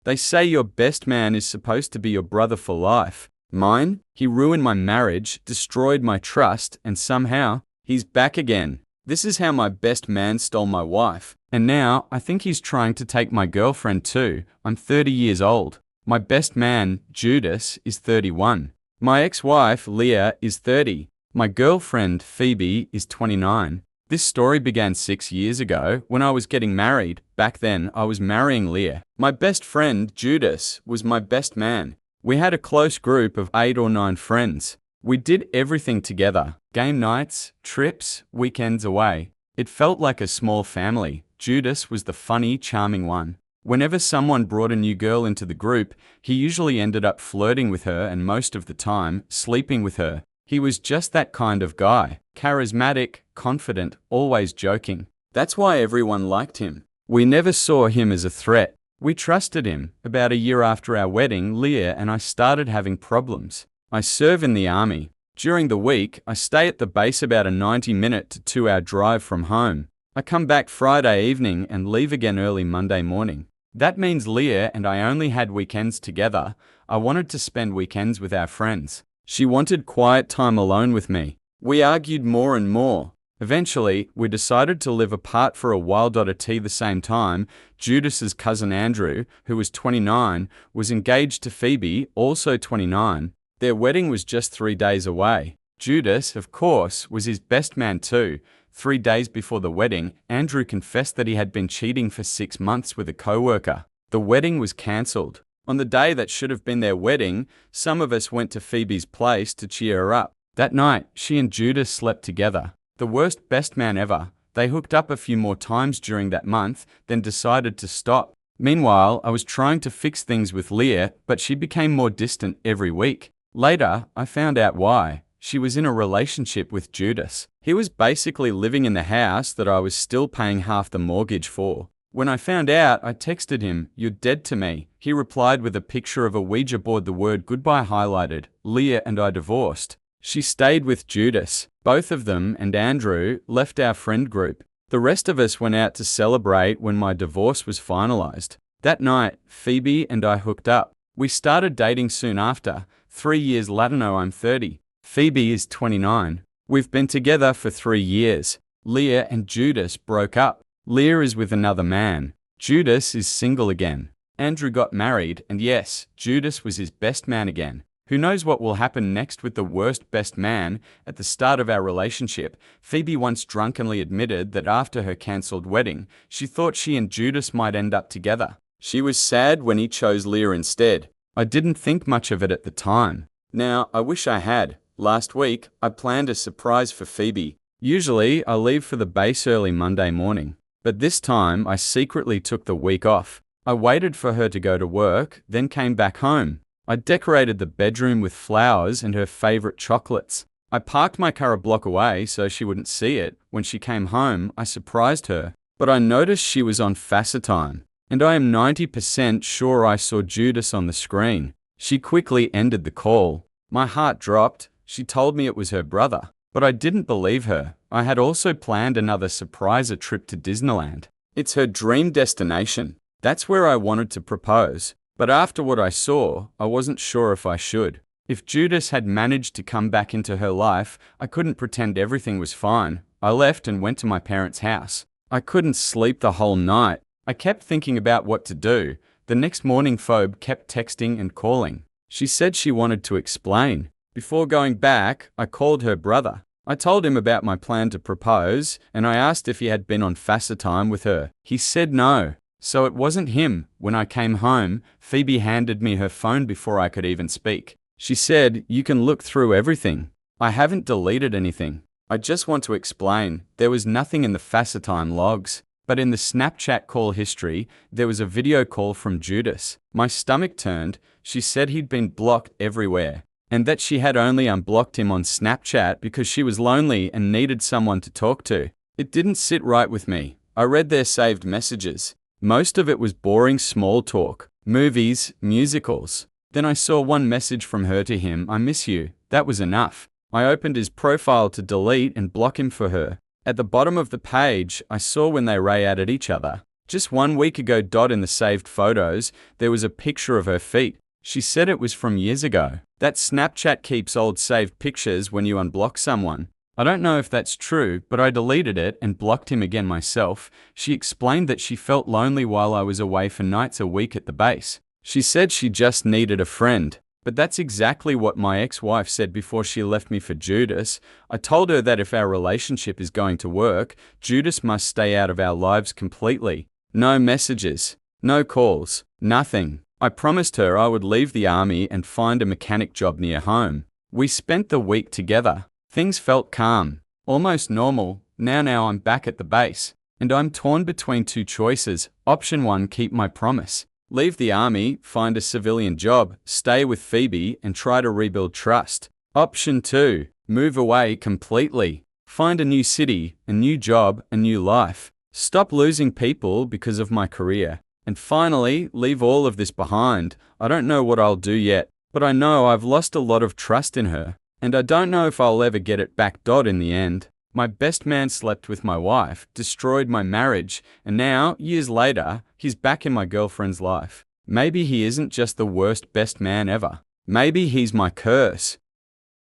They say your best man is supposed to be your brother for life. Mine? He ruined my marriage, destroyed my trust, and somehow, he's back again. This is how my best man stole my wife. And now, I think he's trying to take my girlfriend too. I'm 30 years old. My best man, Judas, is 31. My ex-wife, Leah, is 30. My girlfriend, Phoebe, is 29. This story began 6 years ago when I was getting married. Back then, I was marrying Leah. My best friend, Judas, was my best man. We had a close group of 8 or 9 friends. We did everything together. Game nights, trips, weekends away. It felt like a small family. Judas was the funny, charming one. Whenever someone brought a new girl into the group, he usually ended up flirting with her and most of the time, sleeping with her. He was just that kind of guy. Charismatic, confident, always joking. That's why everyone liked him. We never saw him as a threat. We trusted him. About a year after our wedding, Leah and I started having problems. I serve in the army. During the week, I stay at the base about a 90-minute to 2-hour drive from home. I come back Friday evening and leave again early Monday morning. That means Leah and I only had weekends together. I wanted to spend weekends with our friends. She wanted quiet time alone with me. We argued more and more. Eventually, we decided to live apart for a while. At the same time, Judas's cousin Andrew, who was 29, was engaged to Phoebe, also 29. Their wedding was just 3 days away. Judas, of course, was his best man too. 3 days before the wedding, Andrew confessed that he had been cheating for 6 months with a coworker. The wedding was cancelled. On the day that should have been their wedding, some of us went to Phoebe's place to cheer her up. That night, she and Judas slept together. The worst best man ever. They hooked up a few more times during that month, then decided to stop. Meanwhile, I was trying to fix things with Leah, but she became more distant every week. Later, I found out why. She was in a relationship with Judas. He was basically living in the house that I was still paying half the mortgage for. When I found out, I texted him, "You're dead to me." He replied with a picture of a Ouija board, the word goodbye highlighted. Leah and I divorced. She stayed with Judas. Both of them and Andrew left our friend group. The rest of us went out to celebrate when my divorce was finalized. That night, Phoebe and I hooked up. We started dating soon after. 3 years later, now I'm 30. Phoebe is 29. We've been together for 3 years. Leah and Judas broke up. Leah is with another man. Judas is single again. Andrew got married, and yes, Judas was his best man again. Who knows what will happen next with the worst best man? At the start of our relationship, Phoebe once drunkenly admitted that after her cancelled wedding, she thought she and Judas might end up together. She was sad when he chose Leah instead. I didn't think much of it at the time. Now, I wish I had. Last week, I planned a surprise for Phoebe. Usually, I leave for the base early Monday morning. But this time, I secretly took the week off. I waited for her to go to work, then came back home. I decorated the bedroom with flowers and her favorite chocolates. I parked my car a block away so she wouldn't see it. When she came home, I surprised her. But I noticed she was on FaceTime. And I am 90% sure I saw Judas on the screen. She quickly ended the call. My heart dropped. She told me it was her brother. But I didn't believe her. I had also planned another surprise, a trip to Disneyland. It's her dream destination. That's where I wanted to propose. But after what I saw, I wasn't sure if I should. If Judas had managed to come back into her life, I couldn't pretend everything was fine. I left and went to my parents' house. I couldn't sleep the whole night. I kept thinking about what to do. The next morning, Phoebe kept texting and calling. She said she wanted to explain. Before going back, I called her brother. I told him about my plan to propose, and I asked if he had been on FaceTime with her. He said no. So it wasn't him. When I came home, Phoebe handed me her phone before I could even speak. She said, "You can look through everything." I haven't deleted anything. I just want to explain, there was nothing in the FaceTime logs. But in the Snapchat call history, there was a video call from Judas. My stomach turned. She said he'd been blocked everywhere, and that she had only unblocked him on Snapchat because she was lonely and needed someone to talk to. It didn't sit right with me. I read their saved messages. Most of it was boring small talk, movies, musicals. Then I saw one message from her to him, "I miss you." That was enough. I opened his profile to delete and block him for her. At the bottom of the page, I saw when they ray at each other. Just 1 week ago. In the saved photos, there was a picture of her feet. She said it was from years ago. That Snapchat keeps old saved pictures when you unblock someone. I don't know if that's true, but I deleted it and blocked him again myself. She explained that she felt lonely while I was away for nights a week at the base. She said she just needed a friend. But that's exactly what my ex-wife said before she left me for Judas. I told her that if our relationship is going to work, Judas must stay out of our lives completely. No messages, no calls, nothing. I promised her I would leave the army and find a mechanic job near home. We spent the week together. Things felt calm, almost normal. Now I'm back at the base, and I'm torn between two choices. Option 1, keep my promise. Leave the army, find a civilian job, stay with Phoebe, and try to rebuild trust. Option 2, move away completely. Find a new city, a new job, a new life. Stop losing people because of my career. And finally, leave all of this behind. I don't know what I'll do yet, but I know I've lost a lot of trust in her. And I don't know if I'll ever get it back. In the end, my best man slept with my wife, destroyed my marriage, and now, years later, he's back in my girlfriend's life. Maybe he isn't just the worst best man ever. Maybe he's my curse.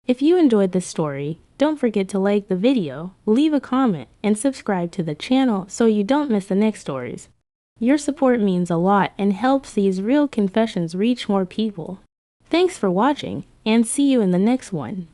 If you enjoyed this story, don't forget to like the video, leave a comment, and subscribe to the channel so you don't miss the next stories. Your support means a lot and helps these real confessions reach more people. Thanks for watching, and see you in the next one.